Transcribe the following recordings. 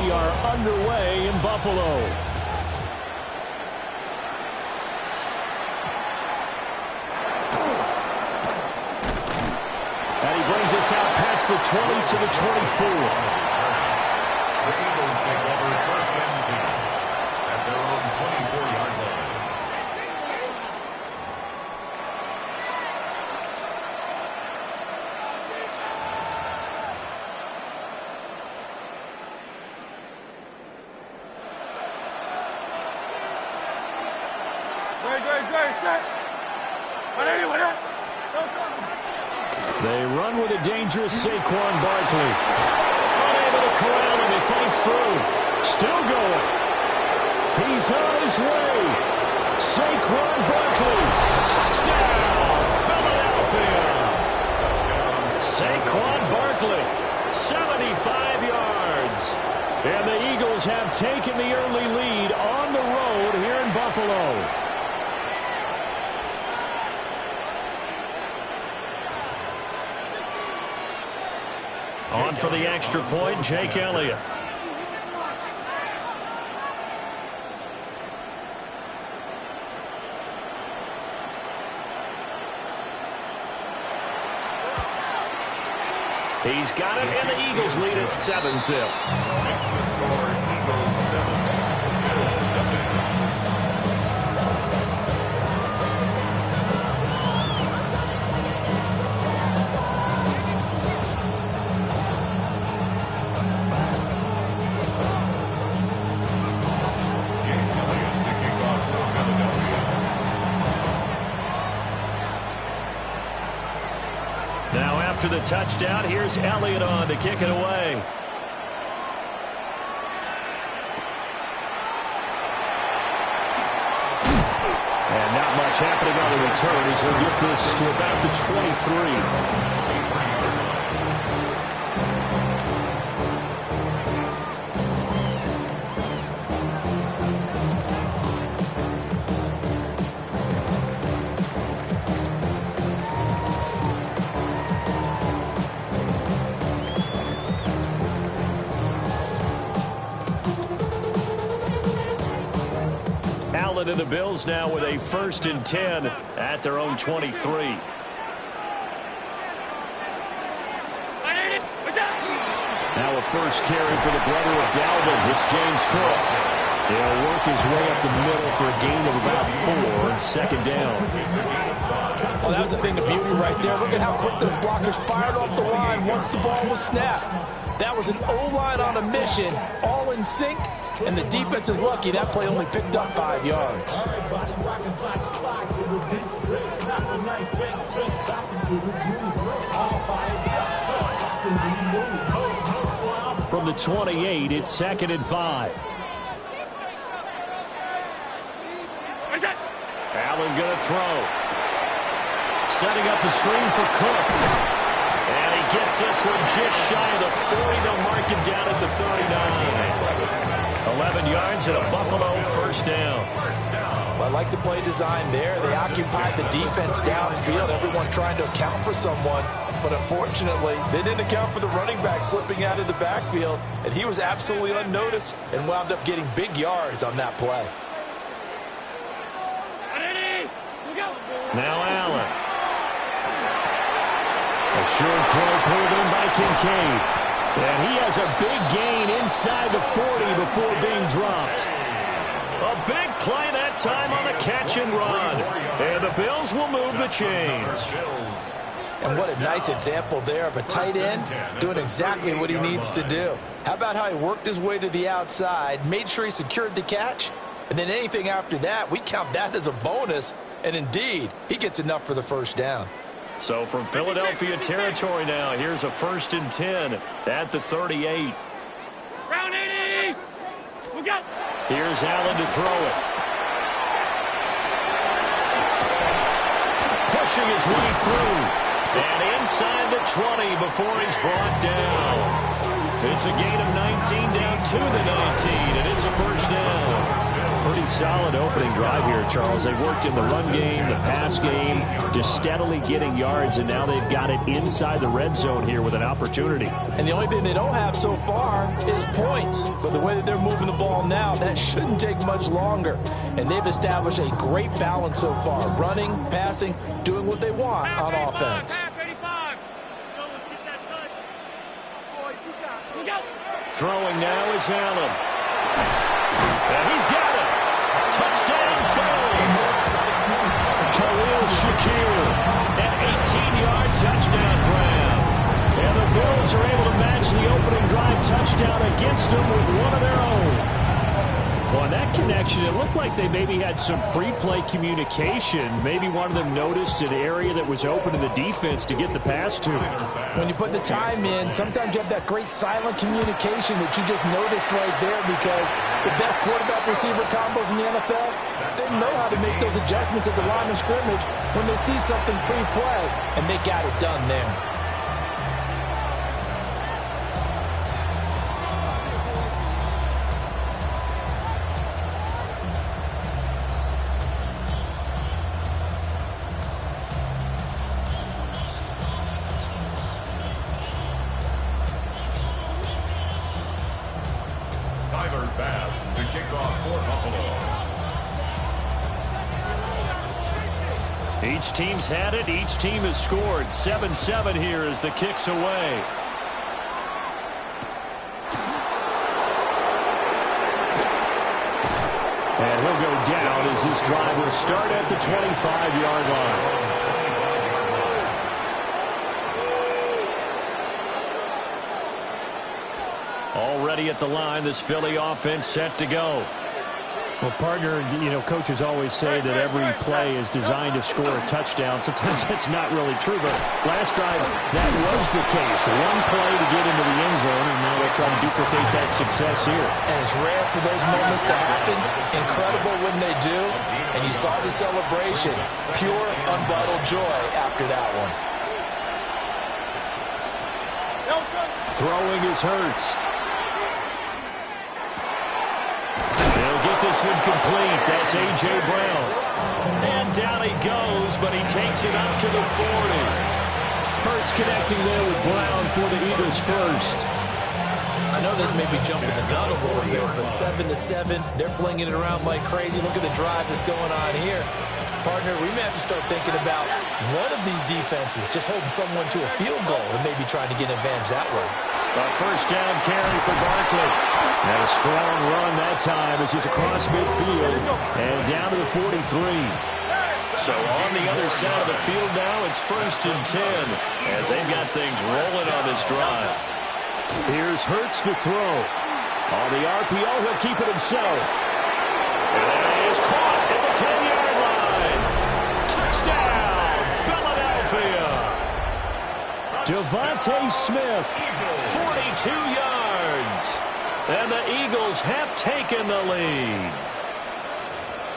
we are underway in Buffalo. And he brings us out past the 20 to the 24. The Eagles take over first and 10 at their own 24-yard line. They run with a dangerous Saquon Barkley. Unable to corral him. He fights through. Still going. He's on his way. Saquon Barkley. Touchdown, Philadelphia. Saquon Barkley, 75 yards. And the Eagles have taken the early lead on the road here in Buffalo. On for the extra point, Jake Elliott. He's got it, and the Eagles lead at 7-0. Makes the score Eagles 7. Bills come in. After the touchdown, here's Elliott on to kick it away. And not much happening on the return as he'll get this to about the 23. To the Bills now with a 1st and 10 at their own 23. Now a first carry for the brother of Dalvin. It's James Cook. He'll work his way up the middle for a gain of about 4. Second down. Oh, that was a thing of beauty right there. Look at how quick those blockers fired off the line once the ball was snapped. That was an O-line on a mission, all in sync. And the defense is lucky that play only picked up 5 yards. From the 28, it's 2nd and 5. Allen going to throw. Setting up the screen for Cook. And he gets this one just shy of the 40. They'll mark him down at the 39. 11 yards and a Buffalo 1st down. Well, I like the play design there. They occupied the defense downfield, everyone trying to account for someone. But unfortunately, they didn't account for the running back slipping out of the backfield, and he was absolutely unnoticed and wound up getting big yards on that play. Now Allen. A short throw pulled in by Kincaid. And he has a big gain inside the 40 before being dropped. A big play that time on the catch and run. And the Bills will move the chains. And what a nice example there of a tight end doing exactly what he needs to do. How about how he worked his way to the outside, made sure he secured the catch, and then anything after that, we count that as a bonus. And indeed, he gets enough for the 1st down. So from Philadelphia territory now, here's a 1st and 10 at the 38. Round 80. We got. Here's Allen to throw it. Pushing his way through. And inside the 20 before he's brought down. It's a gain of 19 down to the 19, and it's a 1st down. pretty solid opening drive here, Charles. They worked in the run game, the pass game, just steadily getting yards, and now they've got it inside the red zone here with an opportunity. And the only thing they don't have so far is points. But the way that they're moving the ball now, that shouldn't take much longer. And they've established a great balance so far. Running, passing, doing what they want on offense. Throwing now is Allen. And he's got it. Touchdown, Bills. Khalil Shakir, an 18-yard touchdown grab. And the Bills are able to match the opening drive touchdown against them with one of their own. Well, in that connection, it looked like they maybe had some pre-play communication. Maybe one of them noticed an area that was open in the defense to get the pass to. When you put the time in, sometimes you have that great silent communication that you just noticed right there, because the best quarterback-receiver combos in the NFL, they know how to make those adjustments at the line of scrimmage when they see something pre-play, and they got it done there. Each team's had it. Each team has scored. 7-7 here as the kick's away. And he'll go down as this drive will start at the 25-yard line. Already at the line, this Philly offense set to go. Well, partner, you know, coaches always say that every play is designed to score a touchdown. Sometimes that's not really true, but last drive, that was the case. One play to get into the end zone, and now they'll try to duplicate that success here. And it's rare for those moments to happen. Incredible when they do. And you saw the celebration. Pure, unbridled joy after that one. Throwing is Hurts. Get this one complete. That's A.J. Brown. And down he goes, but he takes it up to the 40. Hurts connecting there with Brown for the Eagles first. I know this may be jumping the gun a little bit, but 7-7, they're flinging it around like crazy. Look at the drive that's going on here. Partner, we may have to start thinking about one of these defenses just holding someone to a field goal and maybe trying to get an advantage that way. A first down carry for Barkley. And a strong run that time as he's across midfield and down to the 43. So on the other side of the field now, it's 1st and 10 as they've got things rolling on this drive. Here's Hurts to throw. On the RPO, he'll keep it himself. And he is caught at the 10-yard line. Touchdown, Philadelphia. Devontae Smith, 42 yards. And the Eagles have taken the lead.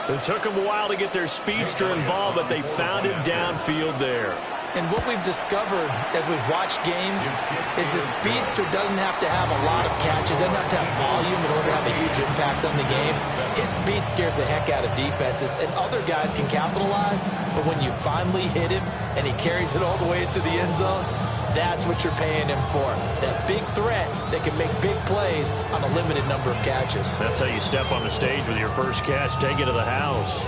It took them a while to get their speedster involved, but they found him downfield there. And what we've discovered as we've watched games is the speedster doesn't have to have a lot of catches, doesn't have to have volume in order to have a huge impact on the game. His speed scares the heck out of defenses, and other guys can capitalize, but when you finally hit him and he carries it all the way into the end zone, that's what you're paying him for. That big threat that can make big plays on a limited number of catches. That's how you step on the stage with your first catch. Take it to the house.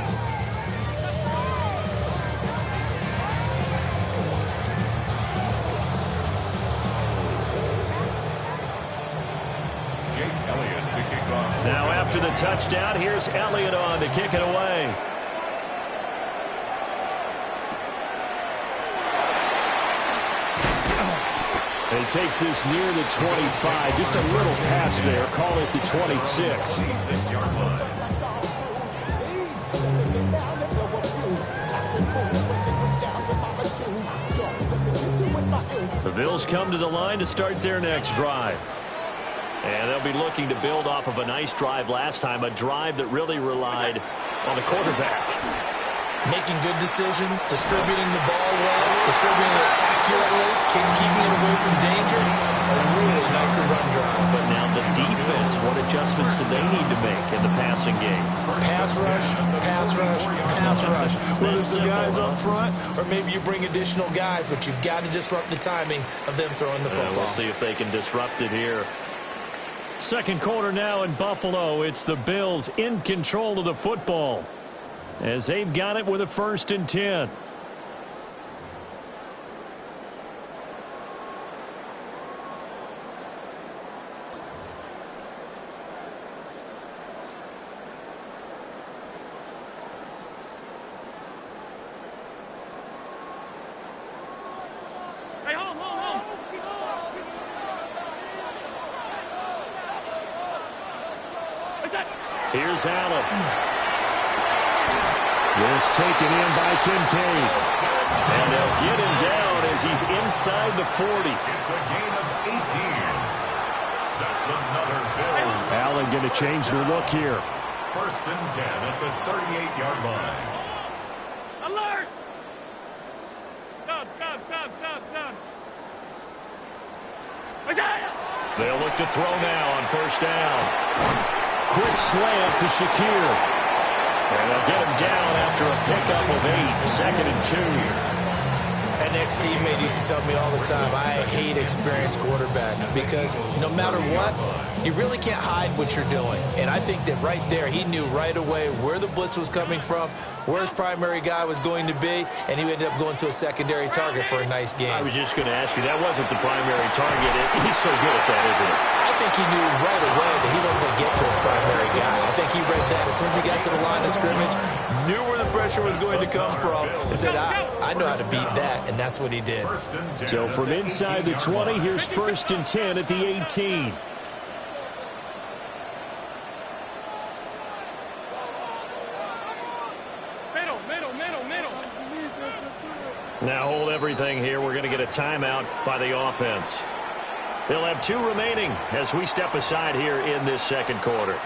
Now after the touchdown, here's Elliott on to kick it away. He takes this near the 25. Just a little pass there. Call it the 26. The Bills come to the line to start their next drive. And they'll be looking to build off of a nice drive last time, a drive that really relied on the quarterback. Making good decisions, distributing the ball well, distributing it accurately, keeping it away from danger. A really nicely run drive. But now the defense, what adjustments do they need to make in the passing game? Pass rush, pass rush, pass rush. Whether it's the guys up front or maybe you bring additional guys, but you've got to disrupt the timing of them throwing the football. We'll see if they can disrupt it here. Second quarter now in Buffalo. It's the Bills in control of the football, as they've got it with a 1st and 10. Hey, home. What's that? Here's Allen. This taken in by Kincaid. And they'll get him down as he's inside the 40. It's a gain of 18. That's another Bills. Allen going to change the look here. 1st and 10 at the 38-yard line. Alert! Stop. What's that? They'll look to throw now on 1st down. Quick slant to Shakir. And they'll get him down after a pickup of 8. 2nd and 2. An ex-teammate used to tell me all the time, I hate experienced quarterbacks because no matter what, you really can't hide what you're doing. And I think that right there, he knew right away where the blitz was coming from, where his primary guy was going to be, and he ended up going to a secondary target for a nice game. I was just going to ask you, that wasn't the primary target. He's so good at that, isn't he? I think he knew right away that he wasn't going to get to his primary guy. I think he read that as soon as he got to the line of scrimmage, knew where the pressure was going to come from, and said, I know how to beat that, and that's what he did. So from inside the 20, here's 1st and 10 at the 18. Middle. Now hold everything here. We're going to get a timeout by the offense. They'll have 2 remaining as we step aside here in this second quarter.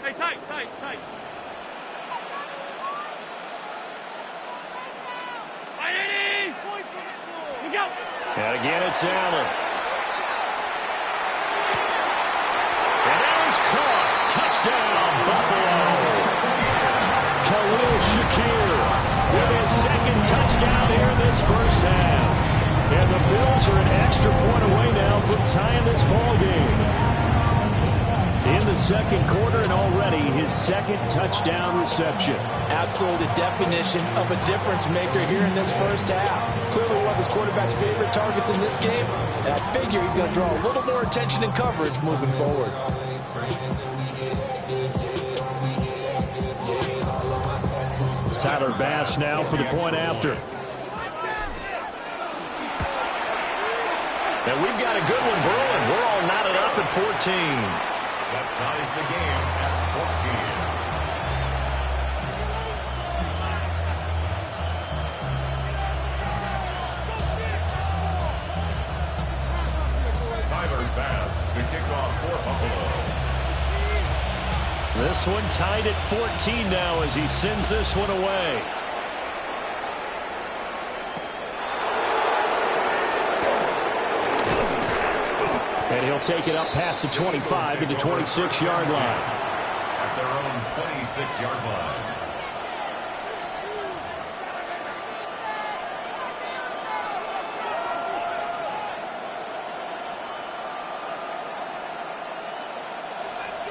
Hey, tight. Look out. And again, it's Allen. And that is caught. Touchdown, Buffalo. Khalil Shakir with his 2nd touchdown here in this first half. And the Bills are an extra point away now from tying this ball game. In the second quarter, and already his 2nd touchdown reception. Absolutely the definition of a difference maker here in this first half. Clearly one of his quarterback's favorite targets in this game, and I figure he's going to draw a little more attention and coverage moving forward. Tyler Bass now for the point after. And we've got a good one brewing. We're all knotted up at 14. That ties the game at 14. Tyler Bass to kick off for Buffalo. This one tied at 14 now as he sends this one away. And he'll take it up past the 25 to the 26-yard line. At their own 26-yard line.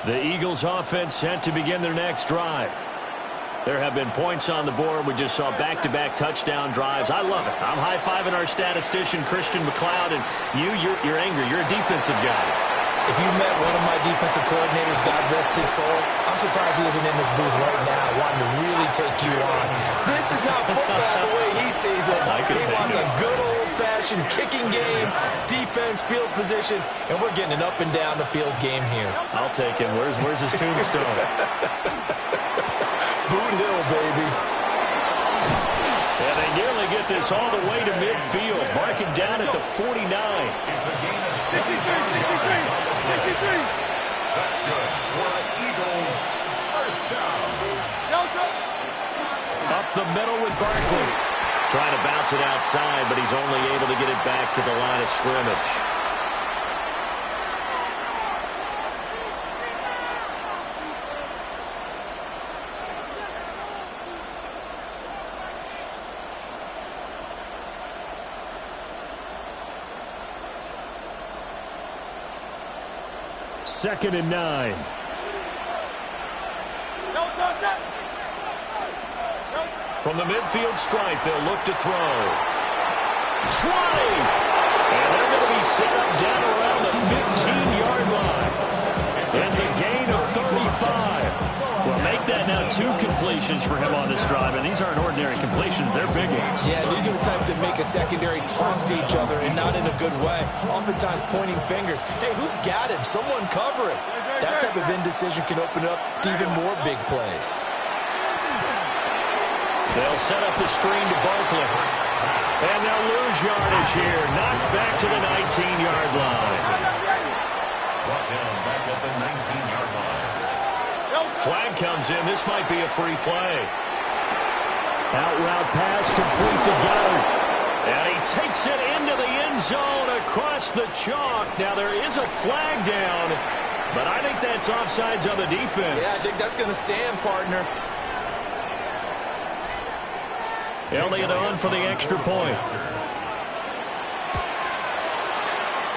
The Eagles offense set to begin their next drive. There have been points on the board. We just saw back-to-back touchdown drives. I love it. I'm high-fiving our statistician, Christian McLeod, and you're angry. You're a defensive guy. If you met one of my defensive coordinators, God rest his soul, I'm surprised he isn't in this booth right now wanting to really take you on. This is not football the way he sees it. He wants a good old-fashioned kicking game, defense, field position, and we're getting an up and down the field game here. I'll take him. Where's his tombstone? Boot Hill, baby. Yeah, they nearly get this all the way to midfield. Mark it down at the 49. It's a gain of 63. That's good for the Eagles. First down. Up the middle with Barkley. Trying to bounce it outside, but he's only able to get it back to the line of scrimmage. Second and 9. From the midfield stripe, they'll look to throw. 20! And they're going to be set up down around the 15-yard line. That's a gain of 35. Well, make that now 2 completions for him on this drive, and these aren't ordinary completions. They're big ones. Yeah, these are the types that make a secondary talk to each other, and not in a good way. Oftentimes pointing fingers. Hey, who's got him? Someone cover it. That type of indecision can open up to even more big plays. They'll set up the screen to Barkley. And they'll lose yardage here. Knocked back to the 19-yard line. Brought down back at the 19-yard line. Flag comes in. This might be a free play. Out route pass complete to Goddard. And he takes it into the end zone across the chalk. Now there is a flag down, but I think that's offsides on the defense. Yeah, I think that's going to stand, partner. Elliott on for the extra point.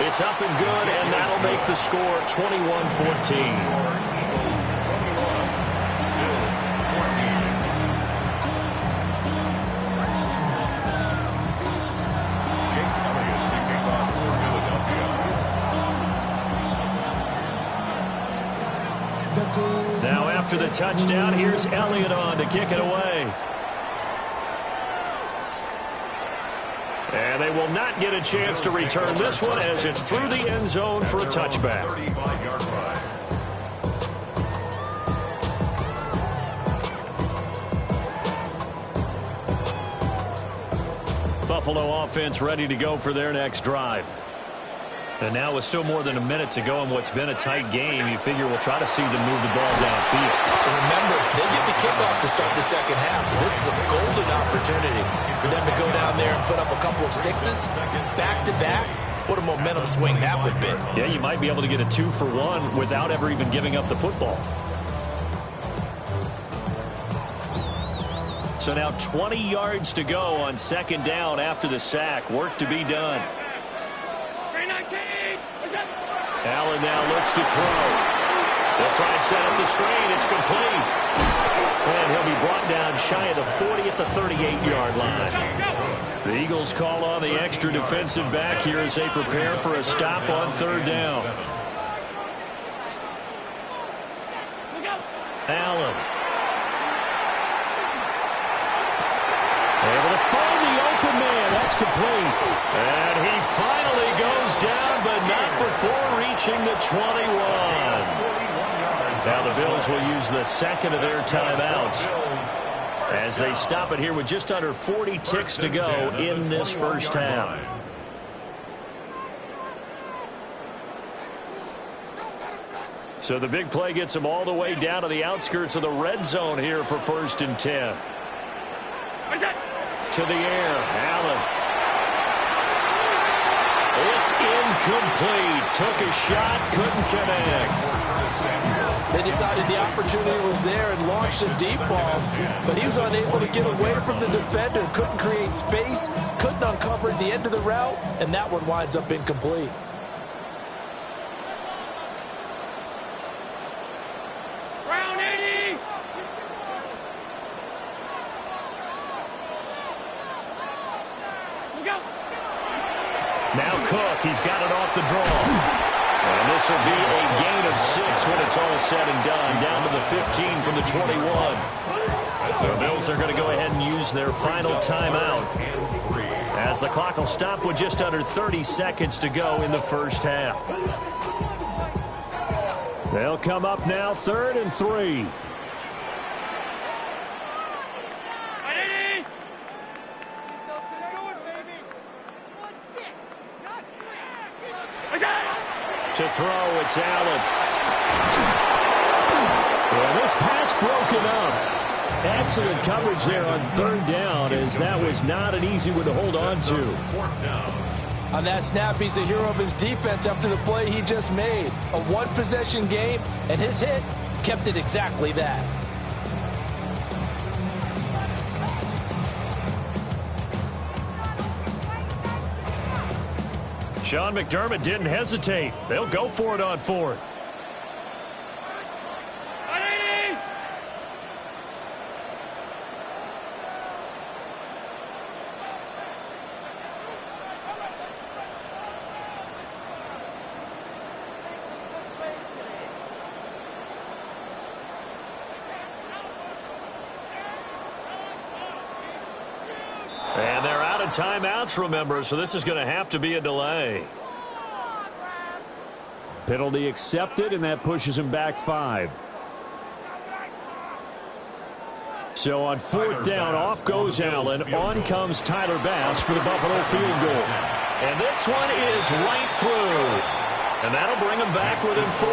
It's up and good, and that'll make the score 21-14. Now after the touchdown, here's Elliott on to kick it away. And they will not get a chance to return this one as it's through the end zone for a touchback. 35-yard line. Buffalo offense ready to go for their next drive. And now with still more than a minute to go in what's been a tight game, you figure we'll try to see them move the ball downfield. And remember, they get the kickoff to start the second half, so this is a golden opportunity for them to go down there and put up a couple of sixes back-to-back. What a momentum swing that would be. Yeah, you might be able to get a 2-for-1 without ever even giving up the football. So now 20 yards to go on second down after the sack. Work to be done. Allen now looks to throw. They'll try and set up the screen. It's complete. And he'll be brought down shy of the 40 at the 38-yard line. The Eagles call on the extra defensive back here as they prepare for a stop on third down. Allen. Able to find the open man. That's complete. And he finally goes down, but not before reaching the 21. Now the Bills will use the second of their timeouts as they stop it here with just under 40 ticks to go in this first half. So the big play gets them all the way down to the outskirts of the red zone here for 1st and 10. To the air, Allen. It's incomplete. Took a shot, couldn't connect. They decided the opportunity was there and launched a deep ball, but he was unable to get away from the defender, couldn't create space, couldn't uncover the end of the route, and that one winds up incomplete. Now Cook, he's got it off the draw. And this will be a gain of 6 when it's all said and done, down to the 15 from the 21. The Bills are going to go ahead and use their final timeout, as the clock will stop with just under 30 seconds to go in the first half. They'll come up now, 3rd and 3. To throw, it's Allen. Well, this pass broken up. Excellent coverage there on 3rd down, as that was not an easy one to hold on to. On that snap, he's a hero of his defense after the play he just made. A one-possession game, and his hit kept it exactly that. Sean McDermott didn't hesitate. They'll go for it on 4th. And they're out of timeouts, remember, so this is going to have to be a delay. Penalty accepted, and that pushes him back 5. So on 4th down, off goes Allen. On comes Tyler Bass for the Buffalo field goal. And this one is right through. And that'll bring him back within 4.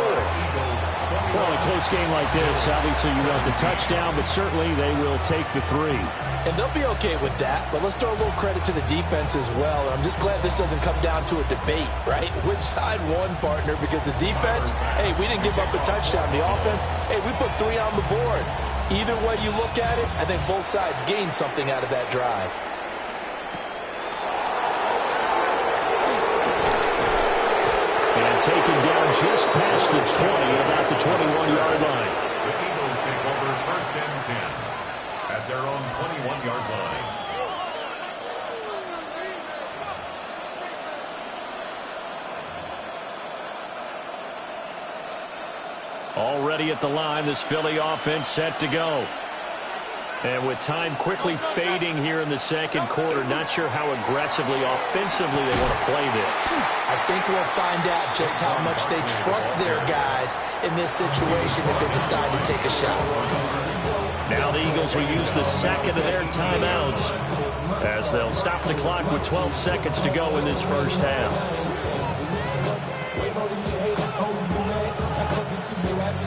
Well, in a close game like this, obviously you want the touchdown, but certainly they will take the 3. And they'll be okay with that, but let's throw a little credit to the defense as well. And I'm just glad this doesn't come down to a debate, right? Which side won, partner? Because the defense, hey, we didn't give up a touchdown. The offense, hey, we put 3 on the board. Either way you look at it, I think both sides gained something out of that drive. And taken down just past the 20 at about the 21-yard line. The Eagles take over 1st and 10 at their own 21-yard line. Already at the line, this Philly offense set to go. And with time quickly fading here in the 2nd quarter, not sure how aggressively, offensively they want to play this. I think we'll find out just how much they trust their guys in this situation if they decide to take a shot. Now the Eagles will use the 2nd of their timeouts as they'll stop the clock with 12 seconds to go in this first half.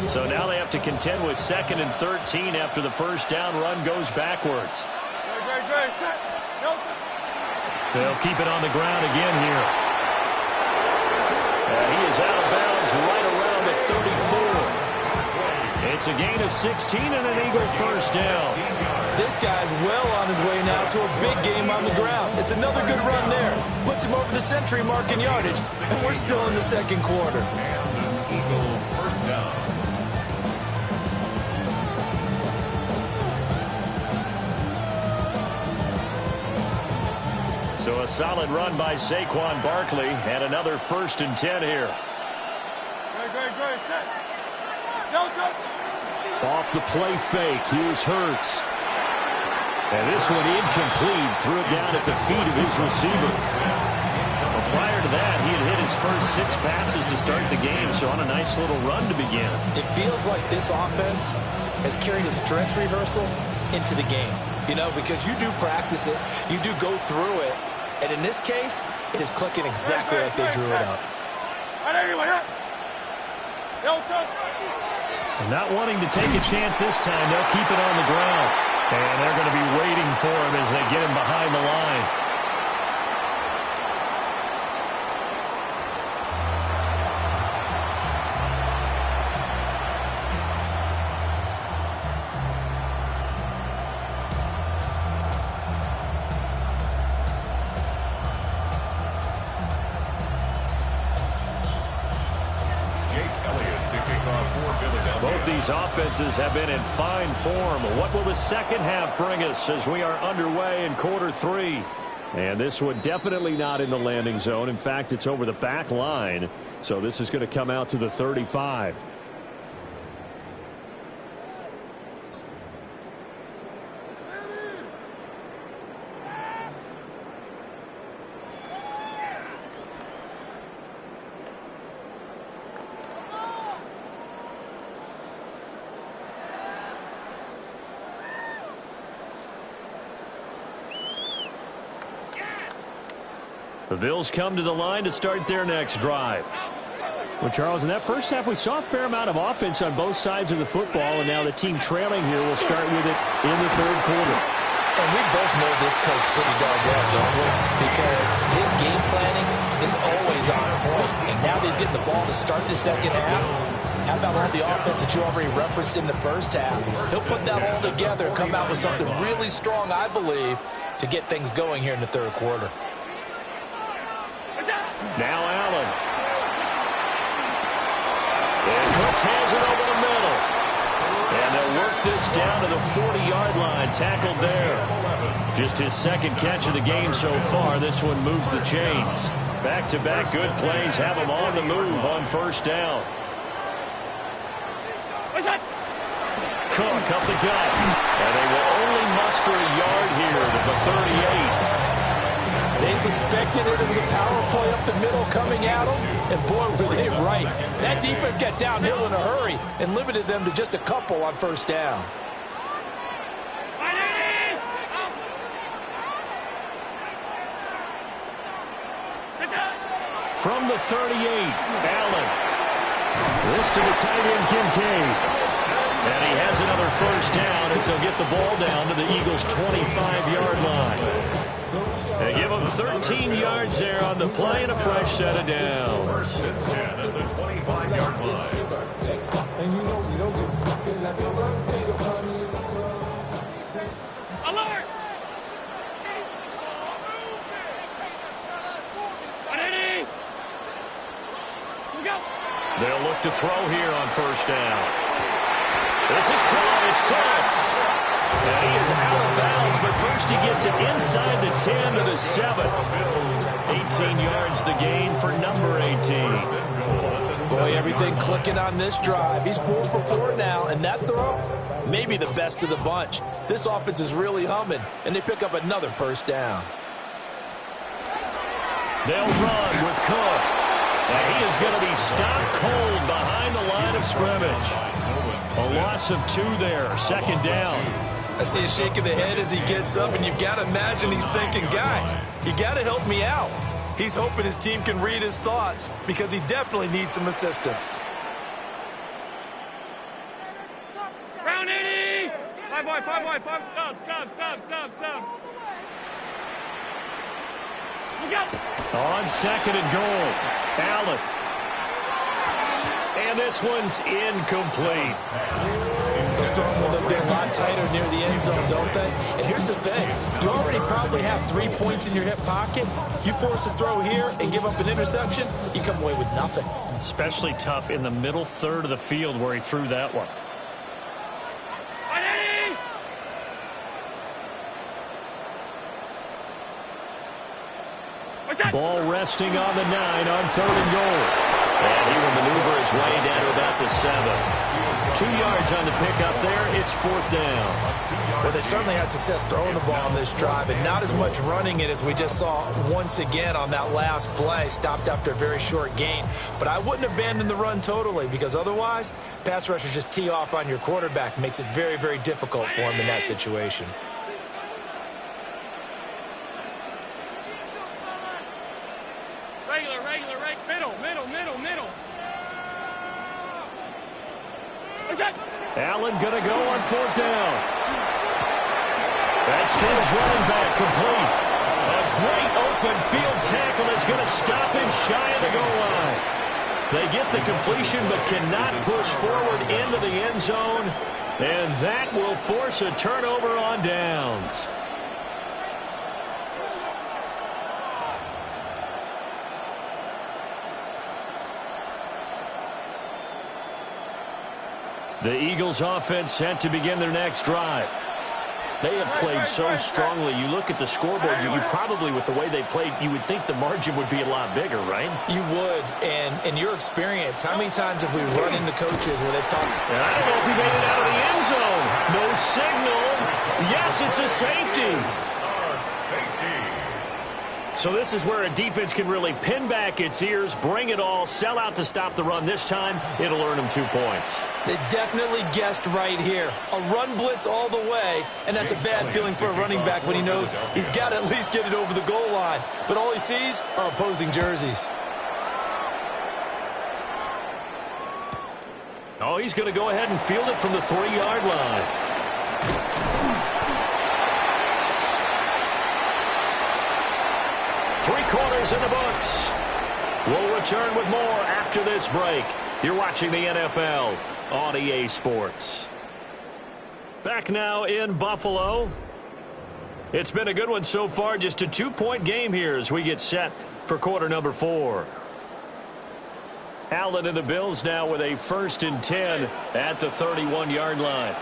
So now they have to contend with 2nd and 13 after the first down run goes backwards. They'll keep it on the ground again here. And he is out of bounds right around the 34. It's a gain of 16 and an Eagle first down. This guy's well on his way now to a big game on the ground. It's another good run there. Puts him over the century mark in yardage, and we're still in the 2nd quarter. And an Eagle first down. So a solid run by Saquon Barkley, and another 1st and 10 here. Off the play fake, here's Hurts. And this one incomplete, threw it down at the feet of his receiver. Well, prior to that, he had hit his first 6 passes to start the game, so on a nice little run to begin. It feels like this offense has carried its dress rehearsal into the game. You know, because you do practice it, you do go through it, and in this case, it is clicking exactly like they drew it up. Not wanting to take a chance this time, they'll keep it on the ground. And they're going to be waiting for him as they get him behind the line. Both these offenses have been in fine form. What will the second half bring us as we are underway in quarter 3? And this one definitely not in the landing zone. In fact, it's over the back line. So this is going to come out to the 35. The Bills come to the line to start their next drive. Well, Charles, in that first half, we saw a fair amount of offense on both sides of the football, and now the team trailing here will start with it in the third quarter. And we both know this coach pretty darn well, don't we? Because his game planning is always on point. And now that he's getting the ball to start the second half, how about all the offense that you already referenced in the first half? He'll put that all together and come out with something really strong, I believe, to get things going here in the third quarter. Now Allen. And Cooks has it over the middle. And they'll work this down to the 40-yard line. Tackled there. Just his second catch of the game so far. This one moves the chains. Back-to-back good plays have him on the move on first down. Cook up the gut. And they will only muster a yard here to the 38. They suspected it was a power play up the middle coming at them, and boy, were they right. That defense got downhill in a hurry and limited them to just a couple on first down. From the 38, Allen. This to the tight end, Kincaid. And he has another first down as he'll get the ball down to the Eagles' 25-yard line. They give him 13 yards there on the play and a fresh set of downs. 10 at the 25-yard line. Alert! Ready? Go! They'll look to throw here on first down. This is It's Cooks. And he is out of bounds, but first he gets it inside the 10 to the 7. 18 yards the gain for number 18. Boy, everything clicking on this drive. He's 4 for 4 now, and that throw, maybe the best of the bunch. This offense is really humming, and they pick up another first down. They'll run with Cook. And he is going to be stopped cold behind the line of scrimmage. A loss of 2 there, second down. I see a shake of the head as he gets up, and you've got to imagine he's thinking, guys, you got to help me out. He's hoping his team can read his thoughts because he definitely needs some assistance. Round 80! 5 wide, 5 wide, 5. Sub. Look out! On second and goal, Allen. And this one's incomplete. Those throwing windows get a lot tighter near the end zone, don't they? And here's the thing. You already probably have 3 points in your hip pocket. You force a throw here and give up an interception, you come away with nothing. Especially tough in the middle third of the field where he threw that one. Ball resting on the 9 on third and goal. And he will maneuver his way down to about the 7. 2 yards on the pickup there. It's fourth down. Well, they certainly had success throwing the ball on this drive, and not as much running it as we just saw once again on that last play. Stopped after a very short gain. But I wouldn't abandon the run totally, because otherwise, pass rushers just tee off on your quarterback. Makes it very, very difficult for him in that situation. Middle. Allen going to go on fourth down. That's to his running back, complete. A great open field tackle is going to stop him shy of the goal line. They get the completion but cannot push forward into the end zone, and that will force a turnover on downs. The Eagles offense set to begin their next drive. They have played so strongly. You look at the scoreboard, you probably, with the way they played, you would think the margin would be a lot bigger, right? You would. And in your experience, how many times have we run into coaches where they've talked? And I don't know if he made it out of the end zone. No signal. Yes, it's a safety. So this is where a defense can really pin back its ears, bring it all, sell out to stop the run. This time, it'll earn them 2 points. They definitely guessed right here. A run blitz all the way, and that's a bad feeling for a running back when he knows he's got to at least get it over the goal line. But all he sees are opposing jerseys. Oh, he's going to go ahead and field it from the 3-yard line. Three-quarters in the books. We'll return with more after this break. You're watching the NFL on EA Sports. Back now in Buffalo. It's been a good one so far. Just a 2-point game here as we get set for quarter number 4. Allen and the Bills now with a 1st and 10 at the 31-yard line.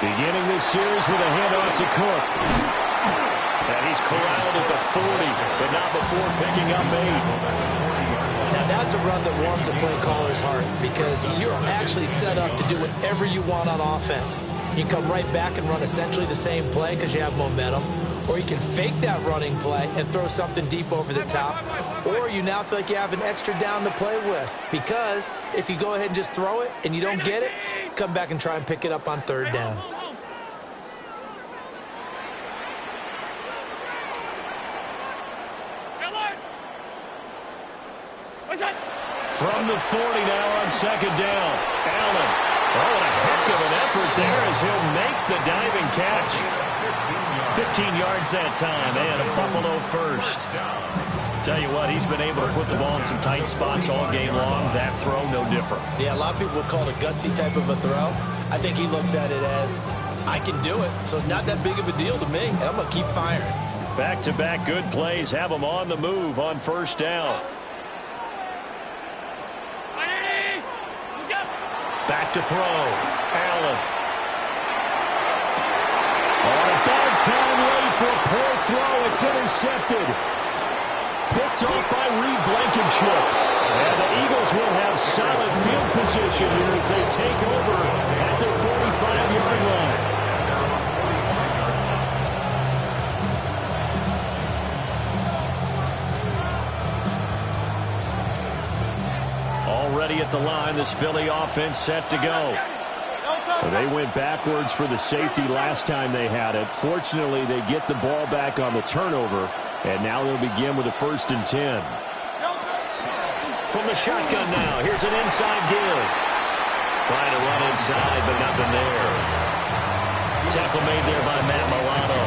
Beginning this series with a handoff to Cook. And he's corralled at the 40, but not before picking up 8. Now that's a run that warms a play caller's heart because you're actually set up to do whatever you want on offense. You can come right back and run essentially the same play because you have momentum, or you can fake that running play and throw something deep over the top, or you now feel like you have an extra down to play with because if you go ahead and just throw it and you don't get it, come back and try and pick it up on 3rd down. From the 40 now on 2nd down. Allen. Oh, and a heck of an effort there as he'll make the diving catch. 15 yards that time and a Buffalo 1st. Tell you what, he's been able to put the ball in some tight spots all game long. That throw, no different. Yeah, a lot of people would call it a gutsy type of a throw. I think he looks at it as, I can do it, so it's not that big of a deal to me, and I'm going to keep firing. Back-to-back good plays have him on the move on 1st down. Back to throw. Allen. On a bad time late for a poor throw. It's intercepted. Picked off by Reed Blankenship. And the Eagles will have solid field position here as they take over at their 45-yard line. Already at the line, this Philly offense set to go. They went backwards for the safety last time they had it. Fortunately, they get the ball back on the turnover, and now they'll begin with a 1st and 10. From the shotgun now, here's an inside give. Trying to run inside, but nothing there. Tackle made there by Matt Milano.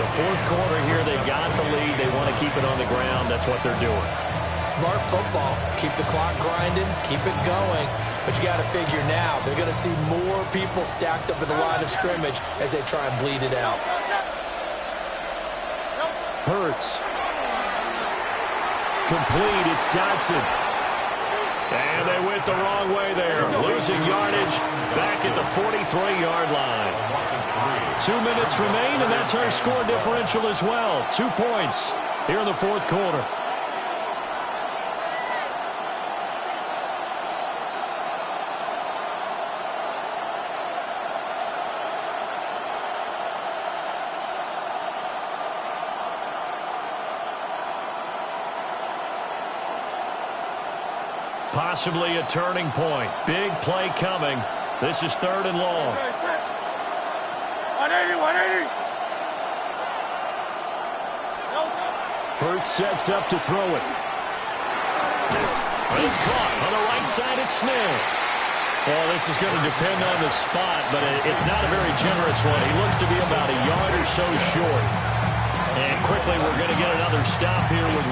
The 4th quarter here, they've got the lead. They want to keep it on the ground. That's what they're doing. Smart football. Keep the clock grinding. Keep it going. But you got to figure now, they're going to see more people stacked up at the line of scrimmage as they try and bleed it out. Hurts. Complete. It's Dodson. And they went the wrong way there. Losing yardage back at the 43-yard line. 2 minutes remain, and that's our score differential as well. 2 points here in the 4th quarter. Possibly a turning point. Big play coming. This is 3rd and long. 180. Hurts sets up to throw it. It's caught on the right side. It's Smith. Well, this is going to depend on the spot, but it's not a very generous one. He looks to be about a yard or so short. And quickly, we're going to get another stop here with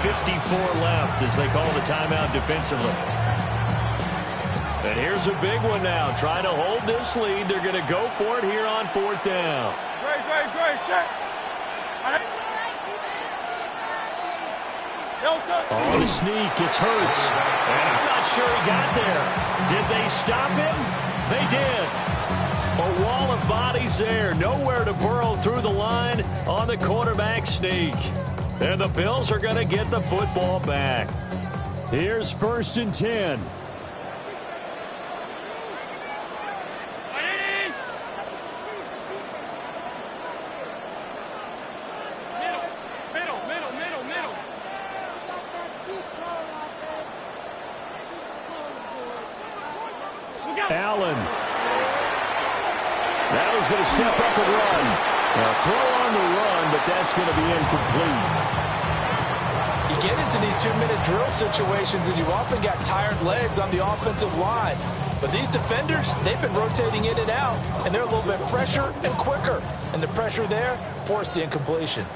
1:54 left as they call the timeout defensively. And here's a big one now. Trying to hold this lead. They're going to go for it here on 4th down. Great. Set. On the sneak, it's Hurts. And I'm not sure he got there. Did they stop him? They did. A wall of bodies there. Nowhere to burrow through the line on the quarterback sneak. And the Bills are going to get the football back. Here's 1st and 10. Allen. Now he's going to step up and run. Now throw on the run, but that's going to be incomplete. You get into these 2-minute drill situations, and you've often got tired legs on the offensive line. But these defenders, they've been rotating in and out, and they're a little bit fresher and quicker. And the pressure there forced the incompletion.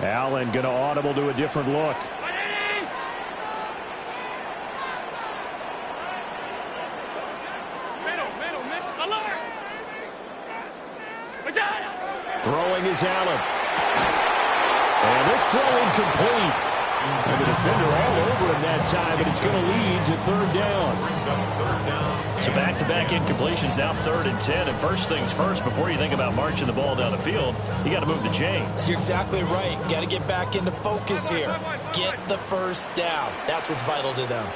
Allen going to audible to a different look. Throwing is Allen. And this throw incomplete. And the defender all over him that time, but it's going to lead to 3rd down. So back-to-back incompletions, now 3rd and 10. And first things first, before you think about marching the ball down the field, you got to move the chains. You're exactly right. Got to get back into focus here. Get the first down. That's what's vital to them.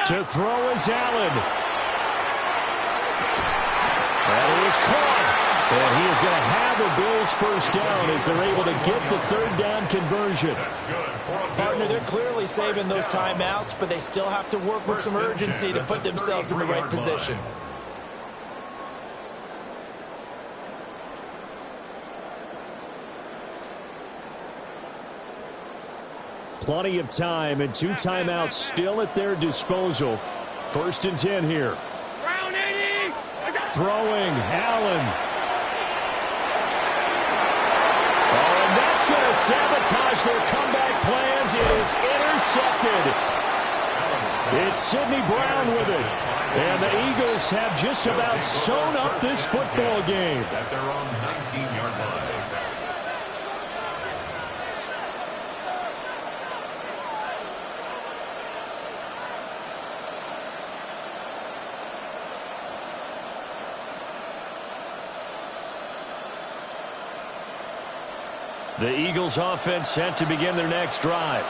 To throw is Allen. That is caught. And he is going to have the Bills first down as they're able to get the 3rd down conversion. Partner, they're clearly saving those timeouts, but they still have to work with some urgency to put themselves in the right position. Plenty of time and 2 timeouts still at their disposal. 1st and 10 here. Throwing, Allen. Oh, and that's going to sabotage their comeback plans. It is intercepted. It's Sidney Brown with it. And the Eagles have just about sewn up this football game. At their own 19-yard line. The Eagles offense set to begin their next drive.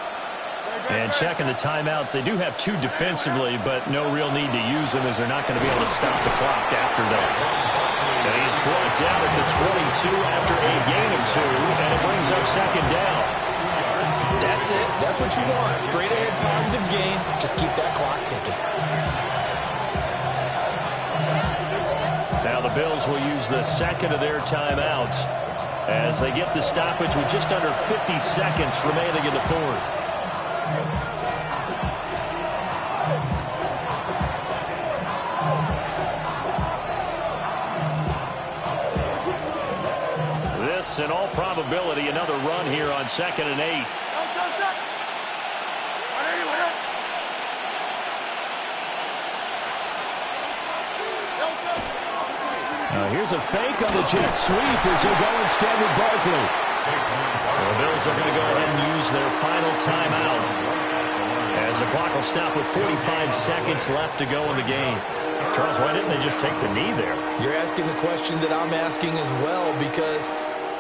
And checking the timeouts, they do have 2 defensively, but no real need to use them as they're not going to be able to stop the clock after that. And he's brought down at the 22 after a gain of 2, and it brings up 2nd down. That's it. That's what you want. Straight ahead positive gain. Just keep that clock ticking. Now the Bills will use the 2nd of their timeouts as they get the stoppage with just under 50 seconds remaining in the 4th. This, in all probability, another run here on 2nd and 8. Here's a fake on the jet sweep as they go instead with Barkley. The Bills are going to go ahead and use their final timeout as the clock will stop with 45 seconds left to go in the game. Charles, why didn't they just take the knee there? You're asking the question that I'm asking as well, because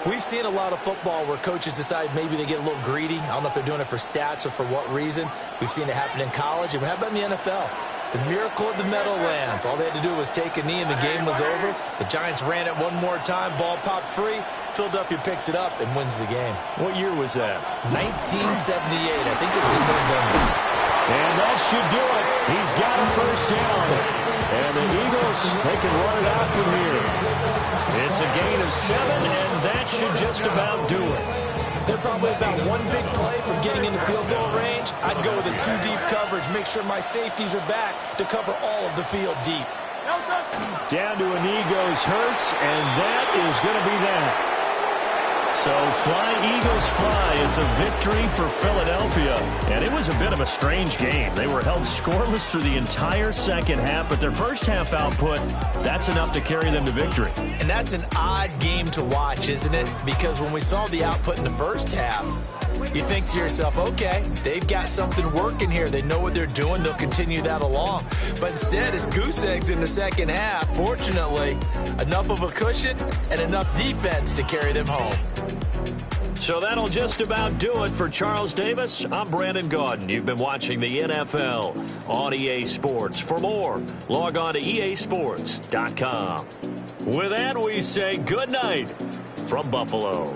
we've seen a lot of football where coaches decide maybe they get a little greedy. I don't know if they're doing it for stats or for what reason. We've seen it happen in college. And how about in the NFL? The miracle of the Meadowlands. All they had to do was take a knee and the game was over. The Giants ran it one more time. Ball popped free. Philadelphia picks it up and wins the game. What year was that? 1978. I think it was in November. And that should do it. He's got a first down. And the Eagles, they can run it out from here. It's a gain of 7, and that should just about do it. They're probably about one big play from getting into field goal range. I'd go with a 2-deep coverage. Make sure my safeties are back to cover all of the field deep. Down to a knee goes Hurts, and that is going to be that. So fly, Eagles fly. It's a victory for Philadelphia. And it was a bit of a strange game. They were held scoreless through the entire second half, but their first half output, that's enough to carry them to victory. And that's an odd game to watch, isn't it? Because when we saw the output in the first half, you think to yourself, okay, they've got something working here. They know what they're doing. They'll continue that along. But instead, it's goose eggs in the second half. Fortunately, enough of a cushion and enough defense to carry them home. So that'll just about do it for Charles Davis. I'm Brandon Gaudin. You've been watching the NFL on EA Sports. For more, log on to easports.com. With that, we say good night from Buffalo.